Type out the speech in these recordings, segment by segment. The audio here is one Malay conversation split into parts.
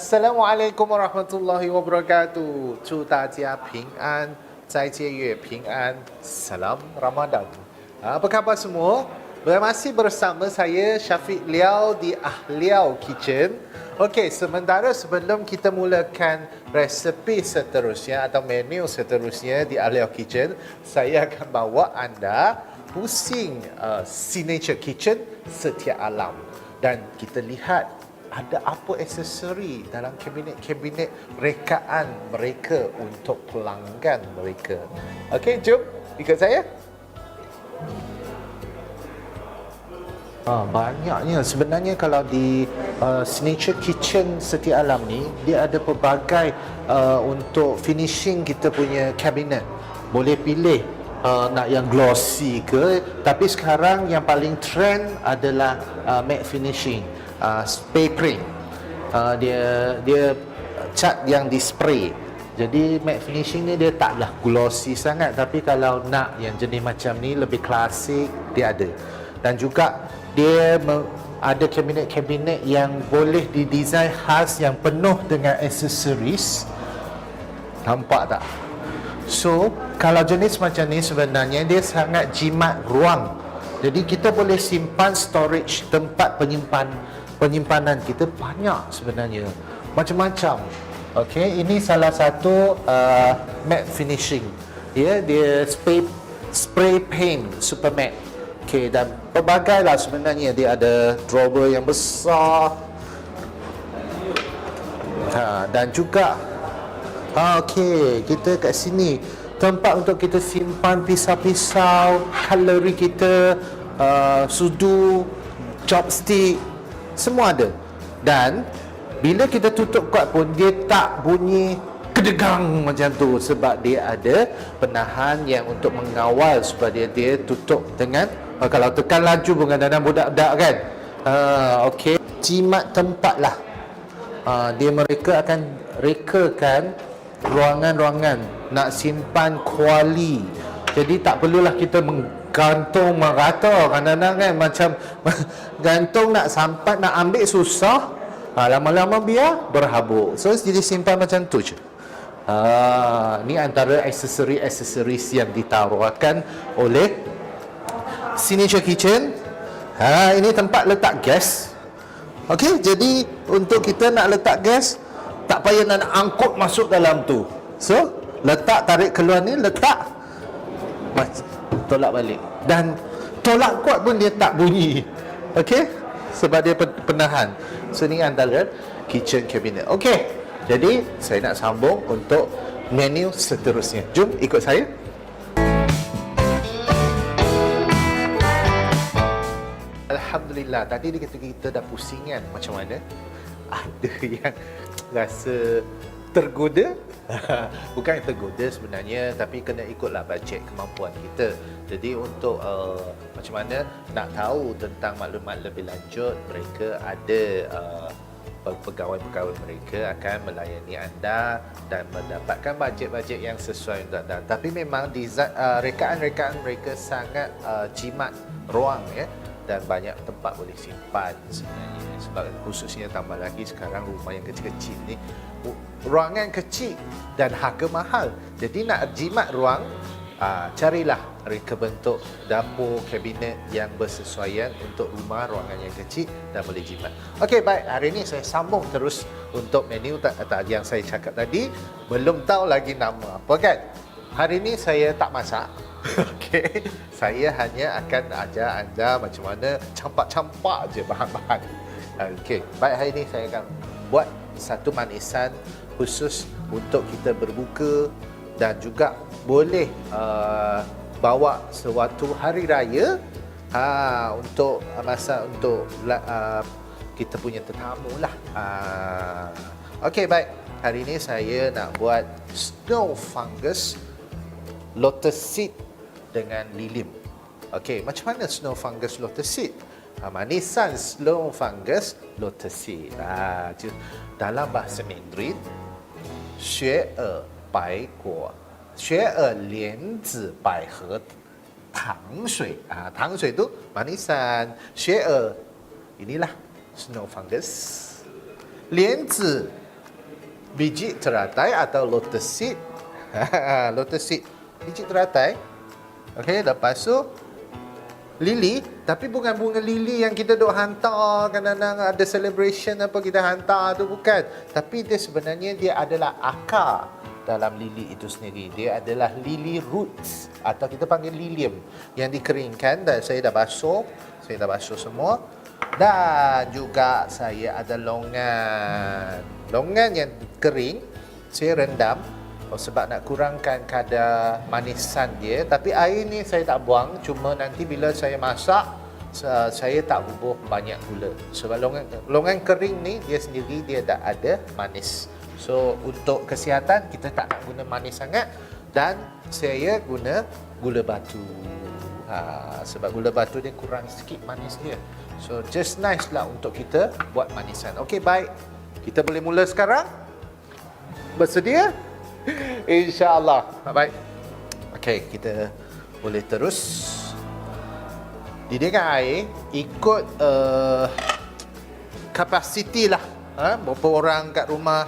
Assalamualaikum warahmatullahi wabarakatuh. 祝大家平安，在借月平安，Salam Ramadan. Apa khabar semua? Masih bersama saya Syafiq Liao di Ahliau Kitchen. Okey, sementara sebelum kita mulakan resepi seterusnya atau menu seterusnya di Ahliau Kitchen, saya akan bawa anda pusing Signature Kitchen Setia Alam. Dan kita lihat ada apa aksesori dalam kabinet-kabinet rekaan mereka untuk pelanggan mereka. Okey, jom ikut saya. Banyaknya sebenarnya kalau di Signature Kitchen Setia Alam ni, dia ada pelbagai untuk finishing kita punya kabinet. Boleh pilih nak yang glossy ke, tapi sekarang yang paling trend adalah matte finishing. Spray paint, dia cat yang di spray. Jadi matte finishing ni dia taklah glossy sangat, tapi kalau nak yang jenis macam ni lebih klasik, dia ada. Dan juga dia ada kabinet-kabinet yang boleh didesain khas yang penuh dengan aksesoris. Nampak tak? So kalau jenis macam ni sebenarnya dia sangat jimat ruang. Jadi kita boleh simpan storage, tempat penyimpanan kita banyak sebenarnya, macam-macam. Okey, ini salah satu matte finishing. Dia spray paint super matte. Okey, dan pelbagai lah sebenarnya. Dia ada drawer yang besar. Dan juga okey, kita kat sini tempat untuk kita simpan pisau-pisau, cutlery kita, sudu, chopstick, semua ada. Dan bila kita tutup kuat pun dia tak bunyi kedegang macam tu, sebab dia ada penahan yang untuk mengawal supaya dia tutup dengan kalau tekan laju pun kadang-kadang budak-budak kan. Okey, jimat tempat lah. Mereka akan rekakan ruangan-ruangan nak simpan kuali. Jadi tak perlulah kita gantung merata kadang-kadang kan, macam gantung nak sampai nak ambil susah, lama-lama biar berhabuk. So jadi simpan macam tu je. Ni antara aksesori-aksesoris yang ditawarkan oleh Signature Kitchen. Ini tempat letak gas. Okey, jadi untuk kita nak letak gas, tak payah nak angkut masuk dalam tu. So letak, tarik keluar ni, letak, tolak balik. Dan tolak kuat pun dia tak bunyi. Okey, sebab dia penahan. So ni antara kitchen cabinet. Okey, jadi saya nak sambung untuk menu seterusnya. Jom ikut saya. Alhamdulillah, tadi kita dah pusing kan macam mana. Ada yang rasa tergoda. Bukan tergoda sebenarnya, tapi kena ikutlah bajet kemampuan kita. Jadi untuk macam mana nak tahu tentang maklumat lebih lanjut, mereka ada pegawai-pegawai mereka akan melayani anda dan mendapatkan bajet-bajet yang sesuai untuk anda. Tapi memang rekaan-rekaan mereka sangat jimat ruang ya, dan banyak tempat boleh simpan sebenarnya. Sebab khususnya tambah lagi sekarang rumah yang kecil-kecil ni, ruangan kecil dan harga mahal. Jadi nak jimat ruang, carilah reka bentuk dapur, kabinet yang bersesuaian untuk rumah ruangan yang kecil dan boleh jimat. Okey, baik. Hari ini saya sambung terus untuk menu yang saya cakap tadi. Belum tahu lagi nama apa kan? Hari ini saya tak masak. Okey, saya hanya akan ajar anda macam mana campak-campak je bahan-bahan. Okey, baik, hari ini saya akan buat satu manisan khusus untuk kita berbuka dan juga boleh bawa sewaktu hari raya untuk masa untuk kita punya tetamu lah. Okey, baik. Hari ini saya nak buat snow fungus lotus seed dengan lilim. Okey, macam mana snow fungus lotus seed? Manisan snow fungus lotus seed. Dalam bahasa Mandarin, 雪耳白果，雪耳莲子百合糖水。糖水tu manisan, 雪耳 inilah snow fungus. 莲子 biji teratai atau lotus seed. Lotus seed, biji teratai. Okey, lepas tu lili, tapi bukan bunga lili yang kita duk hantar kadang-kadang ada celebration apa kita hantar tu, bukan. Tapi dia sebenarnya dia adalah akar dalam lili itu sendiri. Dia adalah lili roots atau kita panggil lilium yang dikeringkan, dan saya dah basuh semua. Dan juga saya ada longan yang kering, saya rendam sebab nak kurangkan kadar manisan dia. Tapi air ni saya tak buang, cuma nanti bila saya masak saya tak bubuh banyak gula. Sebab longan kering ni dia sendiri dia dah ada manis. So untuk kesihatan kita tak nak guna manis sangat, dan saya guna gula batu. Sebab gula batu dia kurang sikit manis dia. So just nice lah untuk kita buat manisan. Okey, baik. Kita boleh mula sekarang? Bersedia? InsyaAllah. Baik. Okey, kita boleh terus didihkan air ikut kapasiti lah. Berapa orang kat rumah.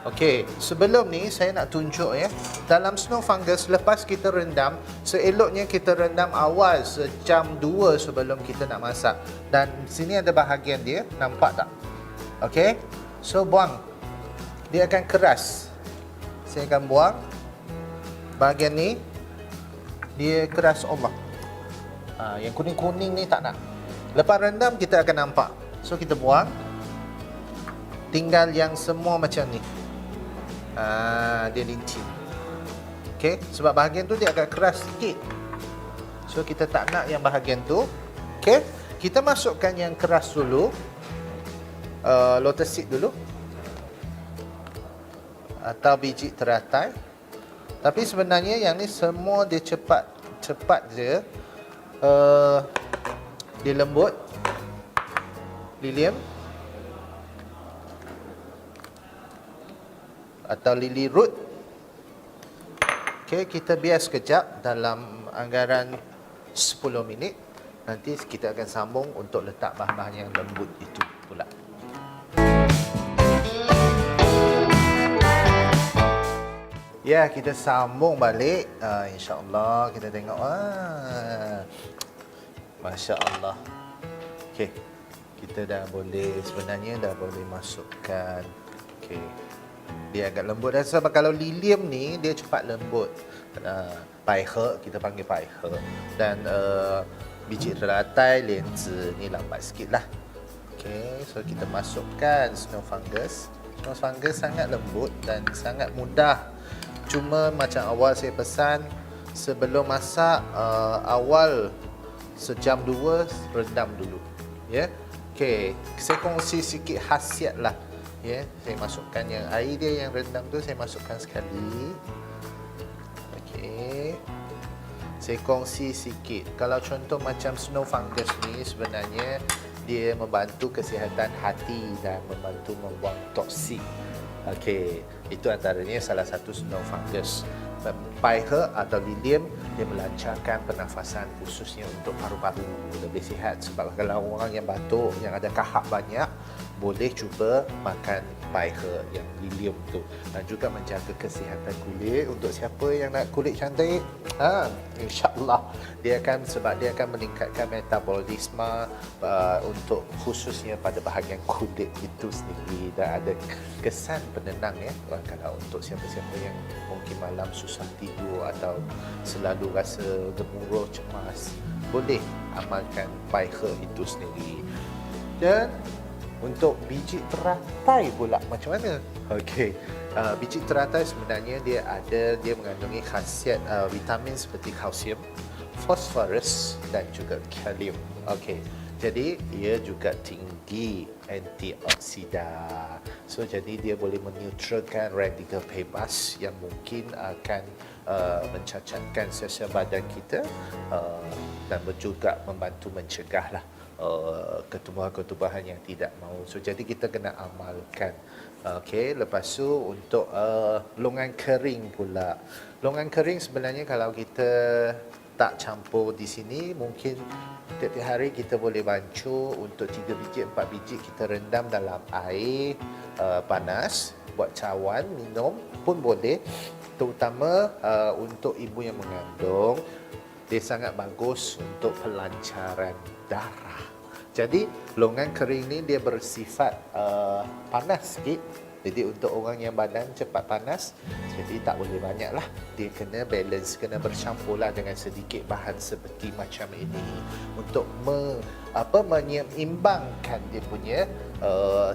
Okey, sebelum ni saya nak tunjuk dalam snow fungus, lepas kita rendam, seeloknya kita rendam awal sejam 2 sebelum kita nak masak. Dan sini ada bahagian dia, nampak tak? Okey, so buang. Dia akan keras. Saya akan buang. Bahagian ni dia keras Allah. Yang kuning-kuning ni tak nak. Lepas rendam kita akan nampak. So kita buang. Tinggal yang semua macam ni. Dia licin. Okey, sebab bahagian tu dia agak keras sikit. So kita tak nak yang bahagian tu. Okey, kita masukkan yang keras dulu. Lotus seed dulu. Atau biji teratai. Tapi sebenarnya yang ni semua dia cepat je. Dia lembut. Lilium atau lily root. Okey, kita biar sekejap dalam anggaran 10 minit. Nanti kita akan sambung untuk letak bahan-bahan yang lembut itu pula. Ya, kita sambung balik. InsyaAllah kita tengok. Masya Allah. Okey, kita sebenarnya dah boleh masukkan. Okey, dia agak lembut. Dan sebab kalau lilium ni dia cepat lembut. Paihe, kita panggil paihe. Dan biji teratai, lenzi ni lambat sikit lah. Okey, so kita masukkan snow fungus. Snow fungus sangat lembut dan sangat mudah. Cuma macam awal saya pesan, sebelum masak awal sejam 2 rendam dulu. Ya. Okey, saya kongsi sikit khasiat lah. Ya, saya masukkan yang air dia yang rendam tu, saya masukkan sekali. Okey. Saya kongsi sikit. Kalau contoh macam snow fungus ni sebenarnya dia membantu kesihatan hati dan membantu membuang toksik. Okey, itu antaranya salah satu snow fungus. Paihe atau lilium dia melancarkan pernafasan, khususnya untuk paru-paru lebih sihat. Sebab kalau orang yang batuk, yang ada kahak banyak, boleh cuba makan paihe yang lilium tu. Dan juga menjaga kesihatan kulit. Untuk siapa yang nak kulit cantik, insya-Allah sebab dia akan meningkatkan metabolisme untuk khususnya pada bahagian kulit itu sendiri, dan ada kesan penenang kalau untuk siapa-siapa yang mungkin malam susah tidur atau selalu rasa gemuruh, cemas, boleh amalkan paihe itu sendiri. Dan untuk biji teratai pula macam mana? Okey, biji teratai sebenarnya dia mengandungi khasiat vitamin seperti kalsium, fosforus dan juga kalium. Okey, jadi ia juga tinggi antioksida. So jadi dia boleh meneutralkan radikal bebas yang mungkin akan mencacatkan sel-sel badan kita, dan juga membantu mencegahlah ketumbuhan-ketumbuhan yang tidak mahu. So jadi kita kena amalkan. Okey, lepas tu untuk longan kering pula. Longan kering sebenarnya kalau kita letak campur di sini. Mungkin tiap-tiap hari kita boleh bancuh untuk 3 biji, 4 biji kita rendam dalam air panas, buat cawan, minum pun boleh. Terutama untuk ibu yang mengandung, dia sangat bagus untuk pelancaran darah. Jadi longan kering ni dia bersifat panas sikit. Jadi untuk orang yang badan cepat panas, jadi tak boleh banyak lah. Dia kena balance, kena bercampur lah dengan sedikit bahan seperti macam ini untuk menyeimbangkan dia punya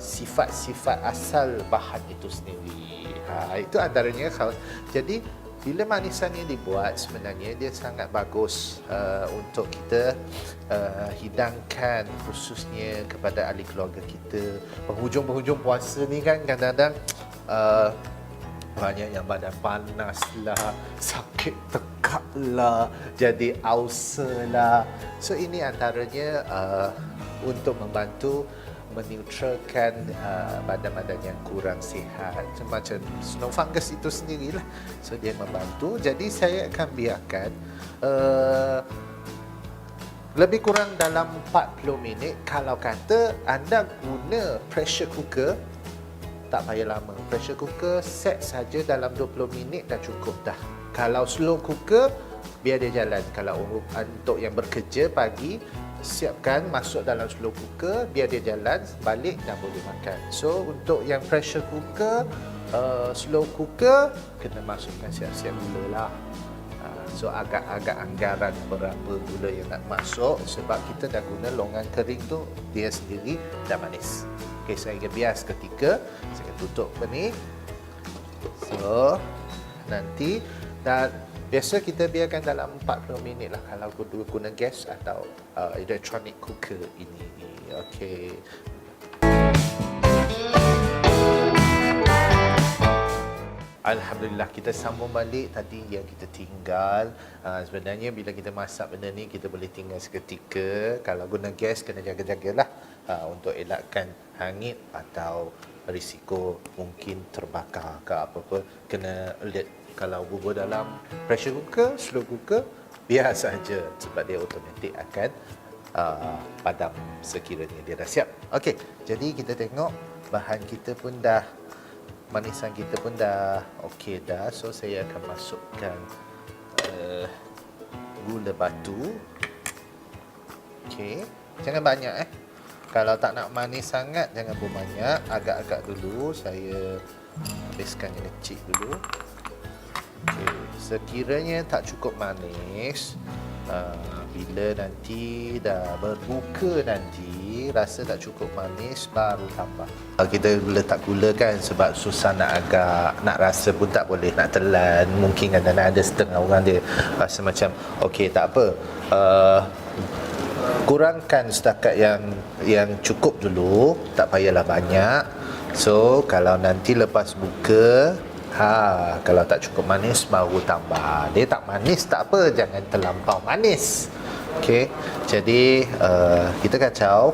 sifat-sifat asal bahan itu sendiri. Itu antaranya. Jadi bila manisan ni dibuat, sebenarnya dia sangat bagus untuk kita hidangkan, khususnya kepada ahli keluarga kita. Penghujung-penghujung puasa ni kan kadang-kadang banyak yang badan panas lah, sakit tekak lah, jadi ulcer lah. So ini antaranya untuk membantu meneutralkan badan-badan yang kurang sihat, macam snow fungus itu sendirilah. So dia membantu. Jadi saya akan biarkan lebih kurang dalam 40 minit. Kalau kata anda guna pressure cooker, tak payah lama. Pressure cooker set saja dalam 20 minit dah cukup dah. Kalau slow cooker, biar dia jalan. Kalau untuk yang bekerja pagi, siapkan masuk dalam slow cooker, biar dia jalan, balik dah boleh makan. So untuk yang pressure cooker, slow cooker, kena masukkan siap-siap gula lah. So agak-agak anggaran berapa gula yang nak masuk, sebab kita dah guna longan kering tu, dia sendiri dah manis. Okay, saya akan bias ketika saya akan tutup ni. So nanti dan biasa kita biarkan dalam 40 minit lah kalau guna gas atau electronic cooker ini. Okey. Alhamdulillah, kita sambung balik tadi yang kita tinggal. Sebenarnya bila kita masak benda ni, kita boleh tinggal seketika. Kalau guna gas, kena jaga-jagalah untuk elakkan hangit atau risiko mungkin terbakar ke apa-apa. Kena alert. Kalau bubur dalam pressure cooker, slow cooker, biar saja, sebab dia automatik akan padam sekiranya dia dah siap. Okey, jadi kita tengok bahan kita pun dah, manisan kita pun dah okey dah. So saya akan masukkan gula batu. Okey, jangan banyak Kalau tak nak manis sangat, jangan berbanyak. Agak-agak dulu, saya habiskan yang kecil dulu. Okay. Sekiranya tak cukup manis, bila nanti dah berbuka nanti, rasa tak cukup manis, baru tambah. Kita letak gula kan, sebab susah nak rasa pun tak boleh, nak telan. Mungkin kadang-kadang ada setengah orang dia rasa macam, okey tak apa, kurangkan setakat yang cukup dulu, tak payahlah banyak. So kalau nanti lepas buka, kalau tak cukup manis baru tambah. Dia tak manis tak apa, jangan terlampau manis. Okey. Jadi kita kacau,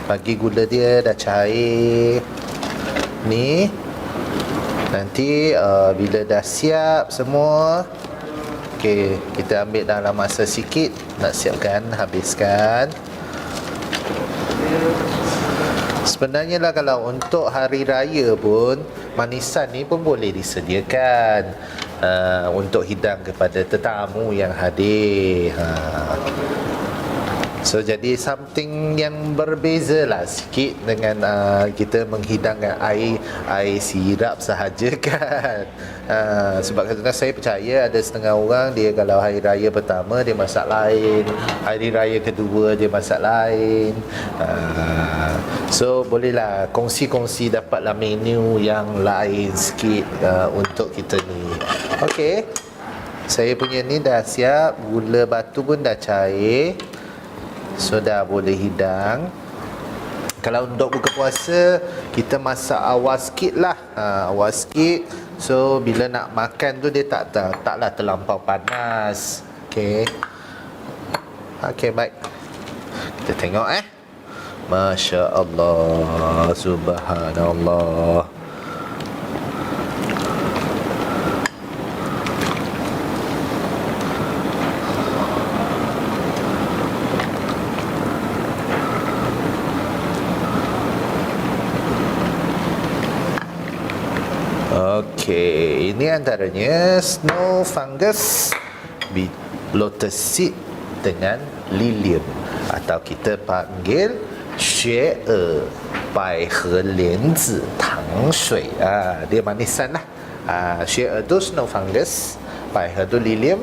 bagi gula dia dah cair. Ni nanti bila dah siap semua, okey, kita ambil dalam masa sikit, nak siapkan, habiskan. Sebenarnya lah kalau untuk hari raya pun, manisan ni pun boleh disediakan untuk hidang kepada tetamu yang hadir. So jadi something yang berbeza lah sikit dengan kita menghidangkan air sirap sahaja kan. Sebab kadang-kadang saya percaya ada setengah orang, dia kalau hari raya pertama dia masak lain, hari raya kedua dia masak lain. So bolehlah kongsi-kongsi, dapatlah menu yang lain sikit untuk kita ni. Okey, saya punya ni dah siap, gula batu pun dah cair. So dah boleh hidang. Kalau untuk buka puasa, kita masak awal sikit lah, awal sikit. So bila nak makan tu dia taklah terlampau panas. Okey. Okey, baik. Kita tengok Masya Allah, Subhanallah. Okey, ini antaranya snow fungus, lotus seed dengan lilium, atau kita panggil 雪耳百合莲子糖水dia manisan lah. 雪耳 tu snow fungus, 百合 tu lilium,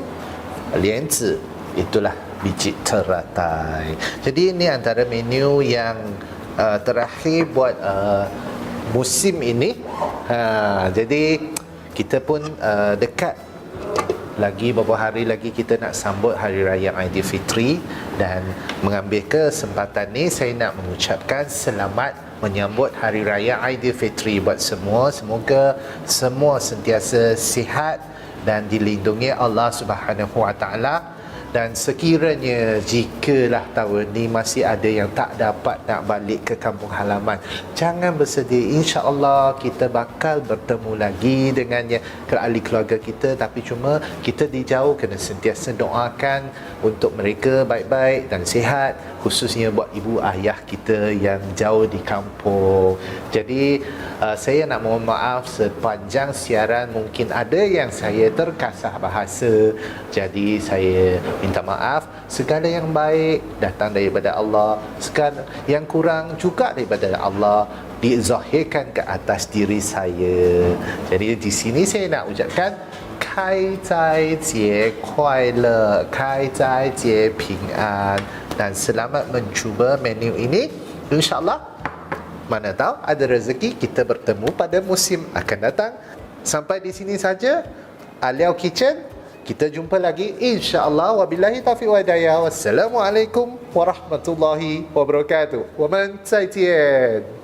莲子itulah biji teratai. Jadi ini antara menu yang terakhir buat musim ini. Jadi kita pun dekat lagi beberapa hari lagi kita nak sambut Hari Raya Aidilfitri, dan mengambil kesempatan ni saya nak mengucapkan selamat menyambut Hari Raya Aidilfitri buat semua. Semoga semua sentiasa sihat dan dilindungi Allah Subhanahu Wa Taala. Dan sekiranya jikalah tahun ni masih ada yang tak dapat nak balik ke kampung halaman, jangan bersedih, insya-Allah kita bakal bertemu lagi dengannya ke ahli keluarga kita. Tapi cuma kita di jauh kena sentiasa doakan untuk mereka baik-baik dan sihat, khususnya buat ibu ayah kita yang jauh di kampung. Jadi saya nak mohon maaf sepanjang siaran mungkin ada yang saya terkasar bahasa. Jadi saya minta maaf. Segala yang baik datang daripada Allah, segala yang kurang juga daripada Allah dizahirkan ke atas diri saya. Jadi di sini saya nak ucapkan Kai Zai Jie Kuai Le, Kai Zai Jie Ping An, dan selamat mencuba menu ini. InsyaAllah, mana tahu ada rezeki kita bertemu pada musim akan datang. Sampai di sini saja Aliau Kitchen. Kita jumpa lagi insya-Allah. Wabillahi taufiq wa hidayah. Wassalamualaikum warahmatullahi wabarakatuh. Wa man 再见